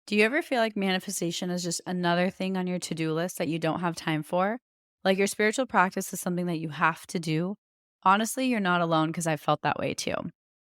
Do you ever feel like manifestation is just another thing on your to-do list that you don't have time for? Like your spiritual practice is something that you have to do? Honestly, you're not alone because I felt that way too.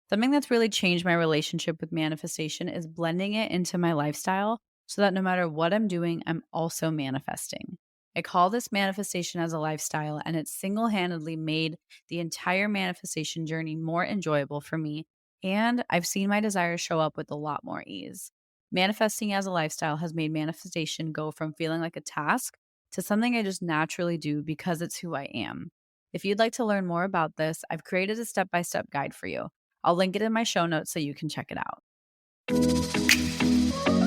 Something that's really changed my relationship with manifestation is blending it into my lifestyle so that no matter what I'm doing, I'm also manifesting. I call this manifestation as a lifestyle, and it's single handedly made the entire manifestation journey more enjoyable for me. And I've seen my desires show up with a lot more ease. Manifesting as a lifestyle has made manifestation go from feeling like a task to something I just naturally do because it's who I am. If you'd like to learn more about this, I've created a step by step guide for you. I'll link it in my show notes so you can check it out.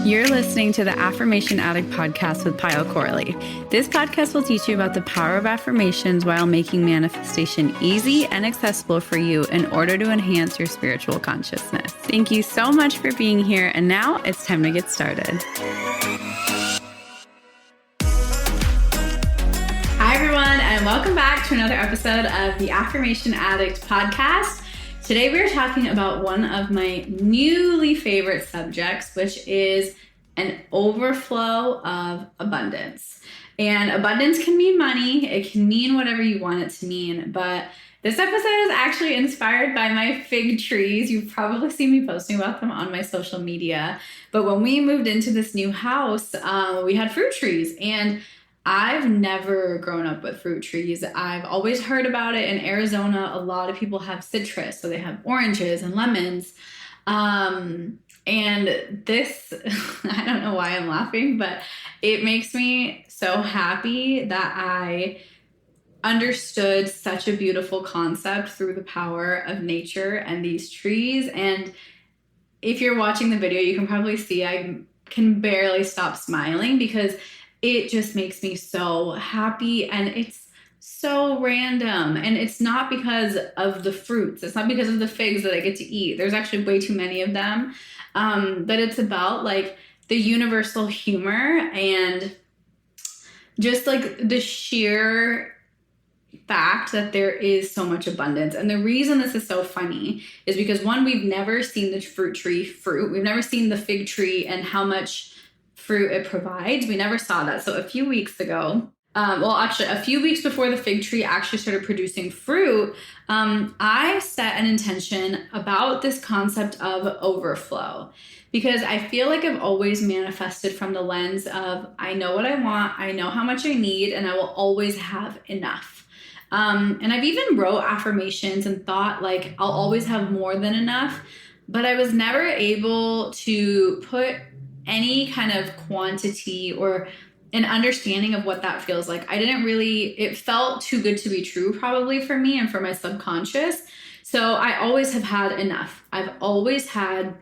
You're listening to the Affirmation Addict podcast with Pyle Corley. This podcast will teach you about the power of affirmations while making manifestation easy and accessible for you in order to enhance your spiritual consciousness. Thank you so much for being here, and now it's time to get started. Hi, everyone, and welcome back to another episode of the Affirmation Addict podcast. Today we are talking about one of my newly favorite subjects, which is an overflow of abundance. And abundance can mean money. It can mean whatever you want it to mean. But this episode is actually inspired by my fig trees. You've probably seen me posting about them on my social media. But when we moved into this new house, we had fruit trees. And I've never grown up with fruit trees. I've always heard about it. In Arizona, a lot of people have citrus, so they have oranges and lemons. And this, I don't know why I'm laughing, but it makes me so happy that I understood such a beautiful concept through the power of nature and these trees. And if you're watching the video, you can probably see I can barely stop smiling because it just makes me so happy, and it's so random. And it's not because of the fruits. It's not because of the figs that I get to eat. There's actually way too many of them. But it's about like the universal humor and just like the sheer fact that there is so much abundance. And the reason this is so funny is because one, we've never seen the fruit tree fruit. We've never seen the fig tree and how much fruit it provides. We never saw that. So a few weeks ago, a few weeks before the fig tree actually started producing fruit, I set an intention about this concept of overflow because I feel like I've always manifested from the lens of I know what I want, I know how much I need, and I will always have enough. And I've even wrote affirmations and thought like I'll always have more than enough, but I was never able to put any kind of quantity or an understanding of what that feels like. It felt too good to be true probably for me and for my subconscious. So I always have had enough. I've always had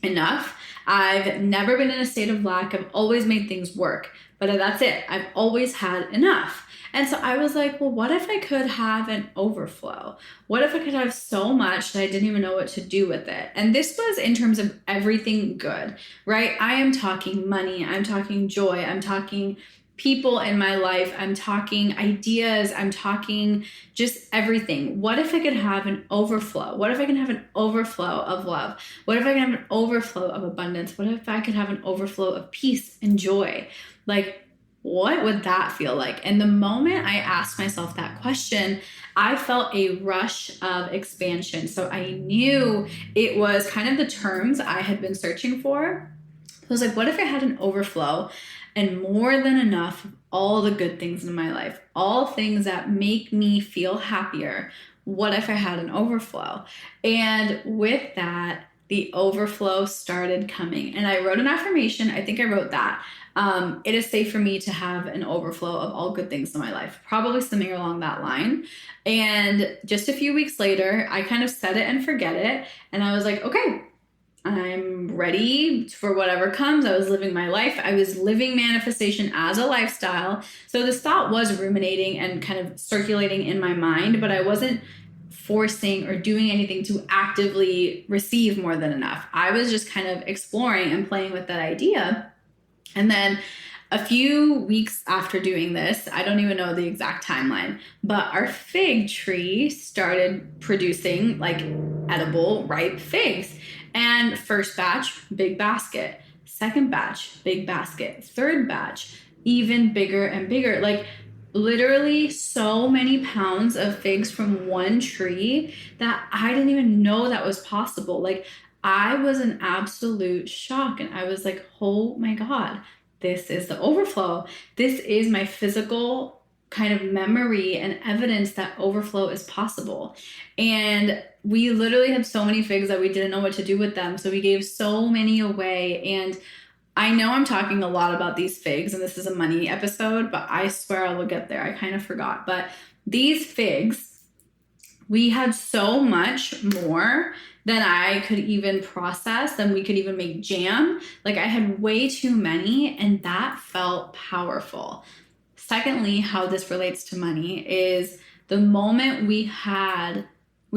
enough. I've never been in a state of lack. I've always made things work, but that's it. I've always had enough. And so I was like, well, what if I could have an overflow? What if I could have so much that I didn't even know what to do with it? And this was in terms of everything good, right? I am talking money. I'm talking joy. I'm talking people in my life. I'm talking ideas. I'm talking just everything. What if I could have an overflow? What if I can have an overflow of love? What if I can have an overflow of abundance? What if I could have an overflow of peace and joy? Like, what would that feel like? And the moment I asked myself that question, I felt a rush of expansion. So I knew it was kind of the terms I had been searching for. I was like, what if I had an overflow and more than enough of all the good things in my life, all things that make me feel happier? What if I had an overflow? And with that, the overflow started coming. And I wrote an affirmation. I think I wrote that. It is safe for me to have an overflow of all good things in my life, probably something along that line. And just a few weeks later, I kind of set it and forget it. And I was like, okay, I'm ready for whatever comes. I was living my life. I was living manifestation as a lifestyle. So this thought was ruminating and kind of circulating in my mind, but I wasn't forcing or doing anything to actively receive more than enough. I was just kind of exploring and playing with that idea. And then a few weeks after doing this, I don't even know the exact timeline, but our fig tree started producing like edible ripe figs. And first batch, big basket. Second batch, big basket. Third batch, even bigger and bigger. Like literally so many pounds of figs from one tree that I didn't even know that was possible. Like I was in absolute shock, and I was like, oh my God, this is the overflow. This is my physical kind of memory and evidence that overflow is possible. And we literally had so many figs that we didn't know what to do with them. So we gave so many away. And I know I'm talking a lot about these figs, and this is a money episode, but I swear I will get there. I kind of forgot. But these figs, we had so much more than I could even process, than we could even make jam. Like I had way too many, and that felt powerful. Secondly, how this relates to money is the moment we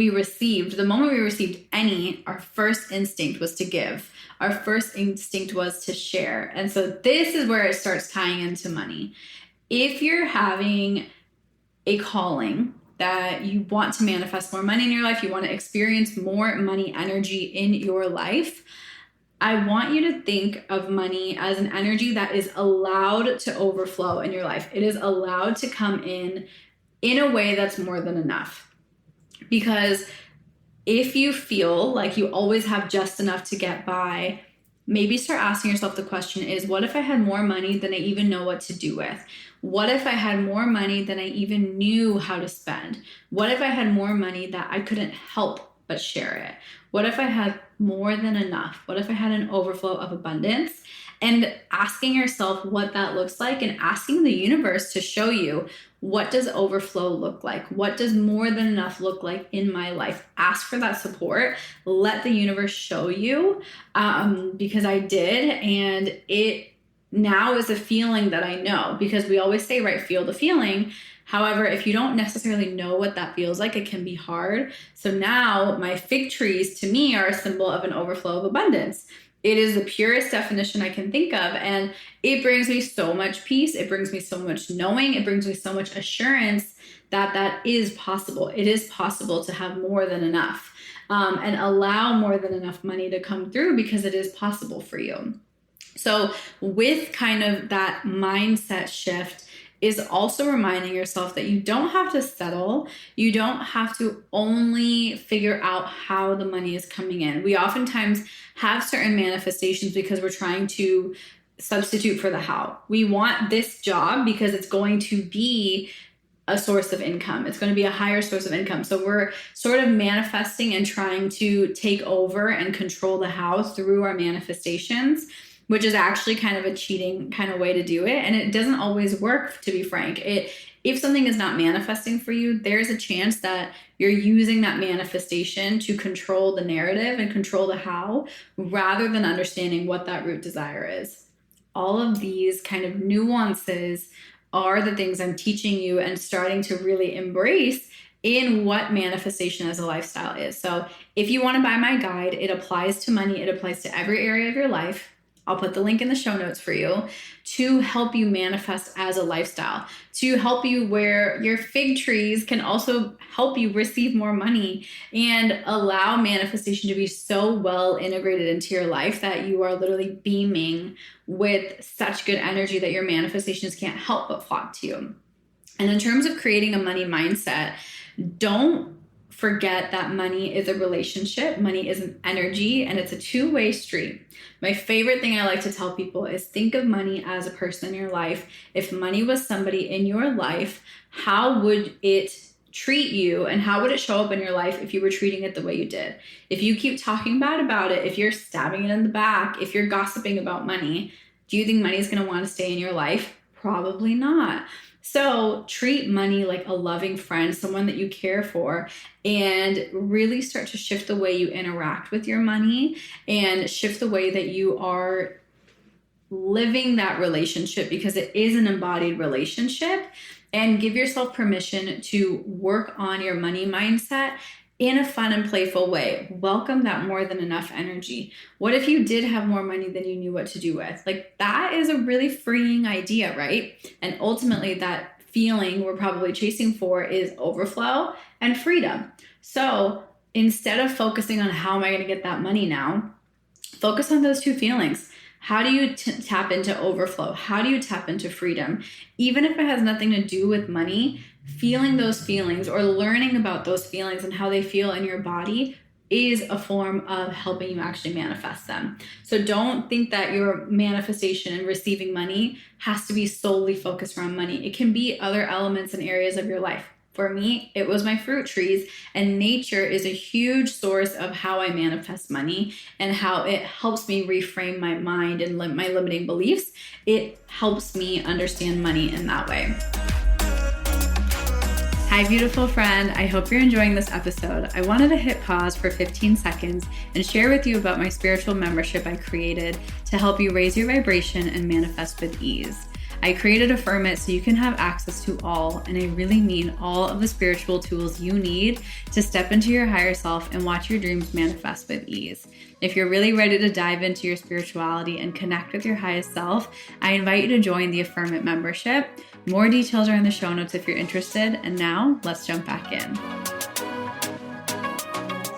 received any, our first instinct was to give. Our first instinct was to share. And so this is where it starts tying into money. If you're having a calling that you want to manifest more money in your life, you want to experience more money energy in your life, I want you to think of money as an energy that is allowed to overflow in your life. It is allowed to come in a way that's more than enough. Because if you feel like you always have just enough to get by, maybe start asking yourself the question is, what if I had more money than I even know what to do with? What if I had more money than I even knew how to spend? What if I had more money that I couldn't help but share it? What if I had more than enough? What if I had an overflow of abundance? And asking yourself what that looks like, and asking the universe to show you, what does overflow look like? What does more than enough look like in my life? Ask for that support. Let the universe show you, because I did. And it now is a feeling that I know, because we always say, right, feel the feeling. However, if you don't necessarily know what that feels like, it can be hard. So now my fig trees to me are a symbol of an overflow of abundance. It is the purest definition I can think of. And it brings me so much peace. It brings me so much knowing. It brings me so much assurance that that is possible. It is possible to have more than enough, and allow more than enough money to come through, because it is possible for you. So with kind of that mindset shift is also reminding yourself that you don't have to settle. You don't have to only figure out how the money is coming in. We oftentimes have certain manifestations because we're trying to substitute for the how. We want this job because it's going to be a source of income. It's going to be a higher source of income. So we're sort of manifesting and trying to take over and control the how through our manifestations, which is actually kind of a cheating kind of way to do it. And it doesn't always work, to be frank. If something is not manifesting for you, there's a chance that you're using that manifestation to control the narrative and control the how, rather than understanding what that root desire is. All of these kind of nuances are the things I'm teaching you and starting to really embrace in what manifestation as a lifestyle is. So if you want to buy my guide, it applies to money. It applies to every area of your life. I'll put the link in the show notes for you, to help you manifest as a lifestyle, to help you where your fig trees can also help you receive more money, and allow manifestation to be so well integrated into your life that you are literally beaming with such good energy that your manifestations can't help but flock to you. And in terms of creating a money mindset, don't forget that money is a relationship. Money is an energy, and it's a two-way street. My favorite thing I like to tell people is think of money as a person in your life. If money was somebody in your life, how would it treat you, and how would it show up in your life if you were treating it the way you did? If you keep talking bad about it, if you're stabbing it in the back, if you're gossiping about money, do you think money is going to want to stay in your life? Probably not. So treat money like a loving friend, someone that you care for, and really start to shift the way you interact with your money, and shift the way that you are living that relationship, because it is an embodied relationship. And give yourself permission to work on your money mindset in a fun and playful way. Welcome that more than enough energy. What if you did have more money than you knew what to do with? Like, that is a really freeing idea, right? And ultimately that feeling we're probably chasing for is overflow and freedom. So instead of focusing on how am I going to get that money now, focus on those two feelings. How do you tap into overflow? How do you tap into freedom? Even if it has nothing to do with money, feeling those feelings or learning about those feelings and how they feel in your body is a form of helping you actually manifest them. So don't think that your manifestation and receiving money has to be solely focused around money. It can be other elements and areas of your life. For me, it was my fruit trees, and nature is a huge source of how I manifest money and how it helps me reframe my mind and my limiting beliefs. It helps me understand money in that way. Hi, beautiful friend. I hope you're enjoying this episode. I wanted to hit pause for 15 seconds and share with you about my spiritual membership I created to help you raise your vibration and manifest with ease. I created Affirm It so you can have access to all, and I really mean all of the spiritual tools you need to step into your higher self and watch your dreams manifest with ease. If you're really ready to dive into your spirituality and connect with your highest self, I invite you to join the Affirm It membership. More details are in the show notes if you're interested. And now let's jump back in.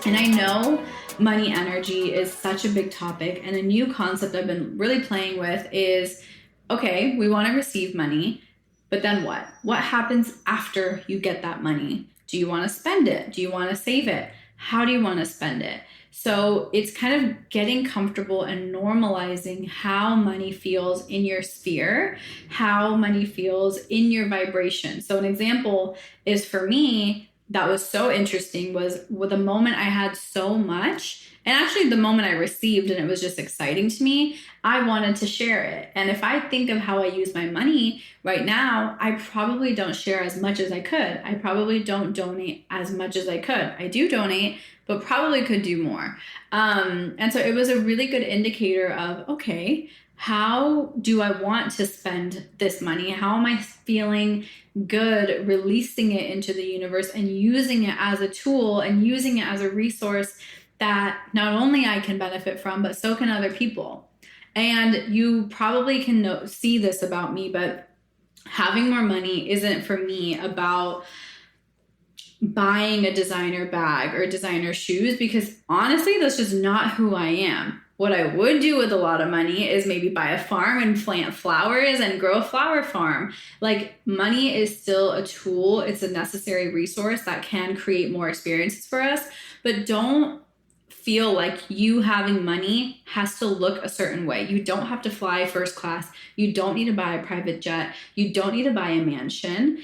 And I know money energy is such a big topic, and a new concept I've been really playing with is, okay, we want to receive money, but then what? What happens after you get that money? Do you want to spend it? Do you want to save it? How do you want to spend it? So it's kind of getting comfortable and normalizing how money feels in your sphere, how money feels in your vibration. So an example is, for me, that was so interesting was with the moment I had so much, and actually the moment I received and it was just exciting to me, I wanted to share it. And if I think of how I use my money right now, I probably don't share as much as I could. I probably don't donate as much as I could. I do donate, but probably could do more. And so it was a really good indicator of, okay, how do I want to spend this money? How am I feeling good releasing it into the universe and using it as a tool and using it as a resource that not only I can benefit from, but so can other people. And you probably can see this about me, but having more money isn't for me about buying a designer bag or designer shoes, because honestly, that's just not who I am. What I would do with a lot of money is maybe buy a farm and plant flowers and grow a flower farm. Like, money is still a tool. It's a necessary resource that can create more experiences for us, but don't feel like you having money has to look a certain way. You don't have to fly first class. You don't need to buy a private jet. You don't need to buy a mansion.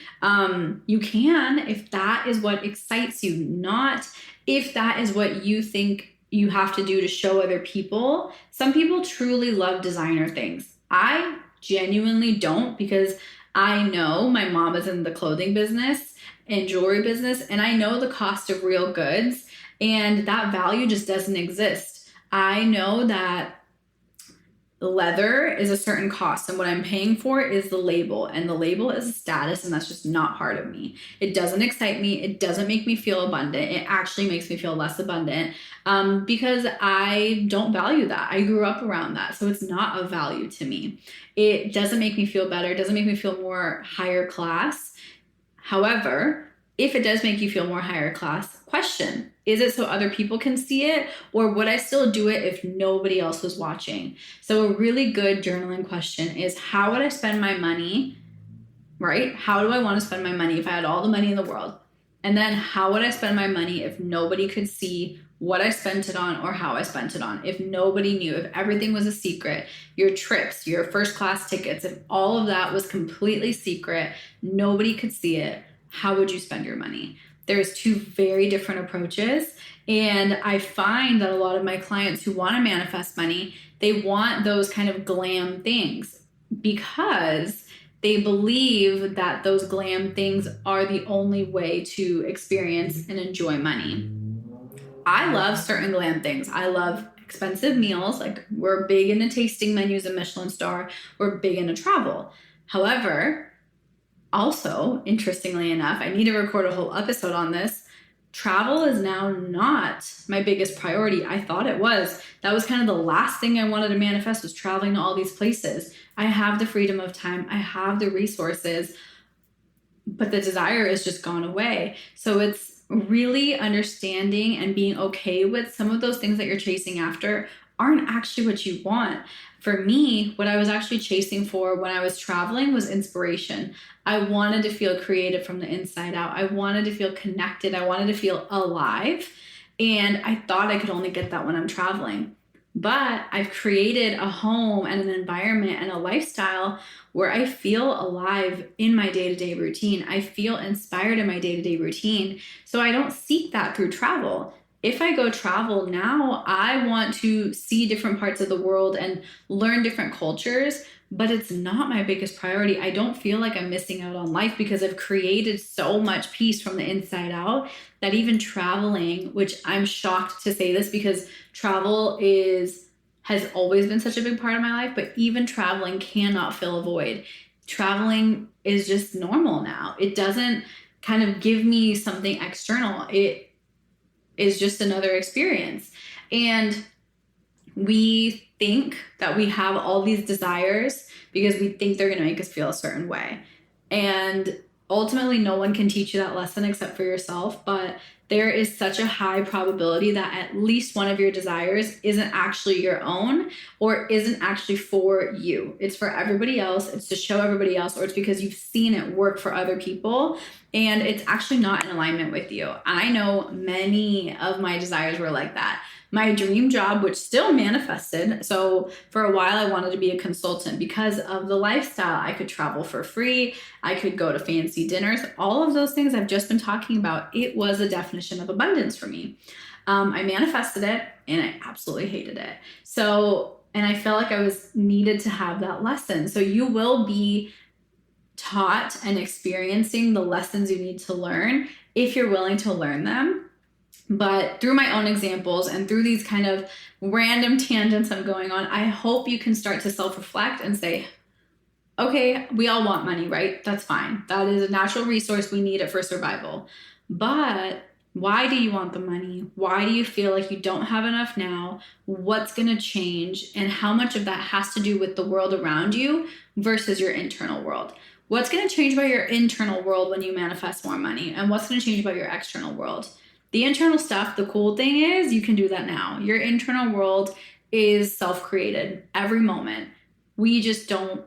You can, if that is what excites you, not if that is what you think you have to do to show other people. Some people truly love designer things. I genuinely don't, because I know my mom is in the clothing business and jewelry business, and I know the cost of real goods. And that value just doesn't exist. I know that leather is a certain cost, and what I'm paying for is the label, and the label is a status, and that's just not part of me. It doesn't excite me. It doesn't make me feel abundant. It actually makes me feel less abundant because I don't value that. I grew up around that, so it's not of value to me. It doesn't make me feel better. It doesn't make me feel more higher class. However, if it does make you feel more higher class, question, is it so other people can see it, or would I still do it if nobody else was watching? So a really good journaling question is, how would I spend my money, right? How do I want to spend my money if I had all the money in the world? And then how would I spend my money if nobody could see what I spent it on or how I spent it on? If nobody knew, if everything was a secret, your trips, your first class tickets, if all of that was completely secret, nobody could see it, how would you spend your money? There's two very different approaches. And I find that a lot of my clients who want to manifest money, they want those kind of glam things because they believe that those glam things are the only way to experience and enjoy money. I love certain glam things. I love expensive meals. Like, we're big into tasting menus and Michelin star. We're big into travel. However, also, interestingly enough, I need to record a whole episode on this. Travel is now not my biggest priority. I thought it was. That was kind of the last thing I wanted to manifest, was traveling to all these places. I have the freedom of time. I have the resources, but the desire is just gone away. So it's really understanding and being okay with some of those things that you're chasing after aren't actually what you want. For me, what I was actually chasing for when I was traveling was inspiration. I wanted to feel creative from the inside out. I wanted to feel connected. I wanted to feel alive. And I thought I could only get that when I'm traveling. But I've created a home and an environment and a lifestyle where I feel alive in my day-to-day routine. I feel inspired in my day-to-day routine. So I don't seek that through travel. If I go travel now, I want to see different parts of the world and learn different cultures, but it's not my biggest priority. I don't feel like I'm missing out on life because I've created so much peace from the inside out that even traveling, which I'm shocked to say this because travel has always been such a big part of my life, but even traveling cannot fill a void. Traveling is just normal now. It doesn't kind of give me something external. It is just another experience. And we think that we have all these desires because we think they're going to make us feel a certain way. And ultimately, no one can teach you that lesson except for yourself. But there is such a high probability that at least one of your desires isn't actually your own or isn't actually for you. It's for everybody else. It's to show everybody else, or it's because you've seen it work for other people and it's actually not in alignment with you. I know many of my desires were like that. My dream job, which still manifested. So for a while, I wanted to be a consultant because of the lifestyle. I could travel for free. I could go to fancy dinners. All of those things I've just been talking about. It was a definition of abundance for me. I manifested it and I absolutely hated it. And I felt like I was needed to have that lesson. So you will be taught and experiencing the lessons you need to learn if you're willing to learn them. But through my own examples and through these kind of random tangents I'm going on, I hope you can start to self-reflect and say, okay, we all want money, right? That's fine. That is a natural resource. We need it for survival. But why do you want the money? Why do you feel like you don't have enough now? What's going to change? And how much of that has to do with the world around you versus your internal world? What's going to change about your internal world when you manifest more money? And what's going to change about your external world? The internal stuff, the cool thing is you can do that now. Your internal world is self-created every moment. We just don't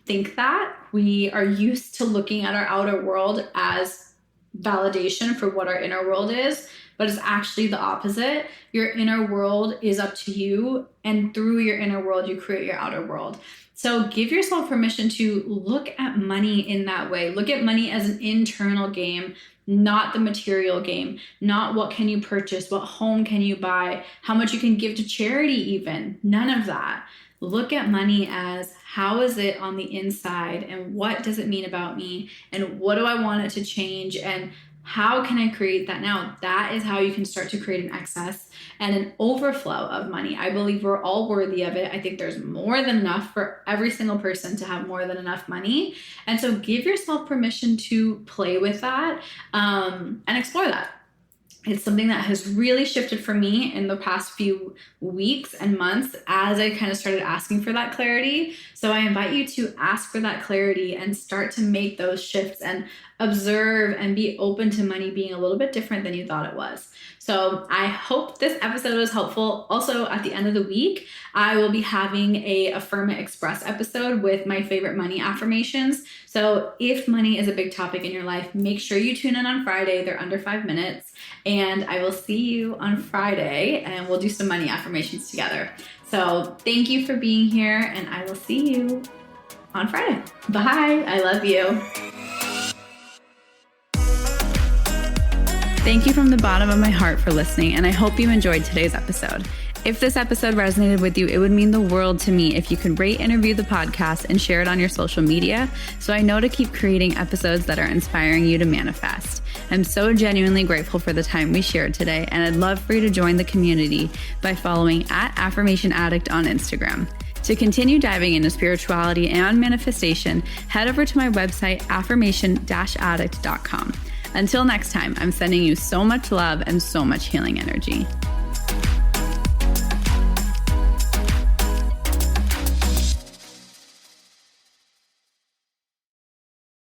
think that. We are used to looking at our outer world as validation for what our inner world is, but it's actually the opposite. Your inner world is up to you, and through your inner world, you create your outer world. So give yourself permission to look at money in that way. Look at money as an internal game, not the material game, not what can you purchase, what home can you buy, how much you can give to charity even, none of that. Look at money as how is it on the inside and what does it mean about me and what do I want it to change and how can I create that now? That is how you can start to create an excess and an overflow of money. I believe we're all worthy of it. I think there's more than enough for every single person to have more than enough money. And so give yourself permission to play with that and explore that. It's something that has really shifted for me in the past few weeks and months as I kind of started asking for that clarity. So I invite you to ask for that clarity and start to make those shifts and observe and be open to money being a little bit different than you thought it was. So I hope this episode was helpful. Also, at the end of the week, I will be having a Affirm It Express episode with my favorite money affirmations. So if money is a big topic in your life, make sure you tune in on Friday. They're under 5 minutes. And I will see you on Friday and we'll do some money affirmations together. So thank you for being here and I will see you on Friday. Bye. I love you. Thank you from the bottom of my heart for listening, and I hope you enjoyed today's episode. If this episode resonated with you, it would mean the world to me if you could rate and review the podcast and share it on your social media so I know to keep creating episodes that are inspiring you to manifest. I'm so genuinely grateful for the time we shared today, and I'd love for you to join the community by following @Affirmation Addict on Instagram. To continue diving into spirituality and manifestation, head over to my website, affirmation-addict.com. Until next time, I'm sending you so much love and so much healing energy.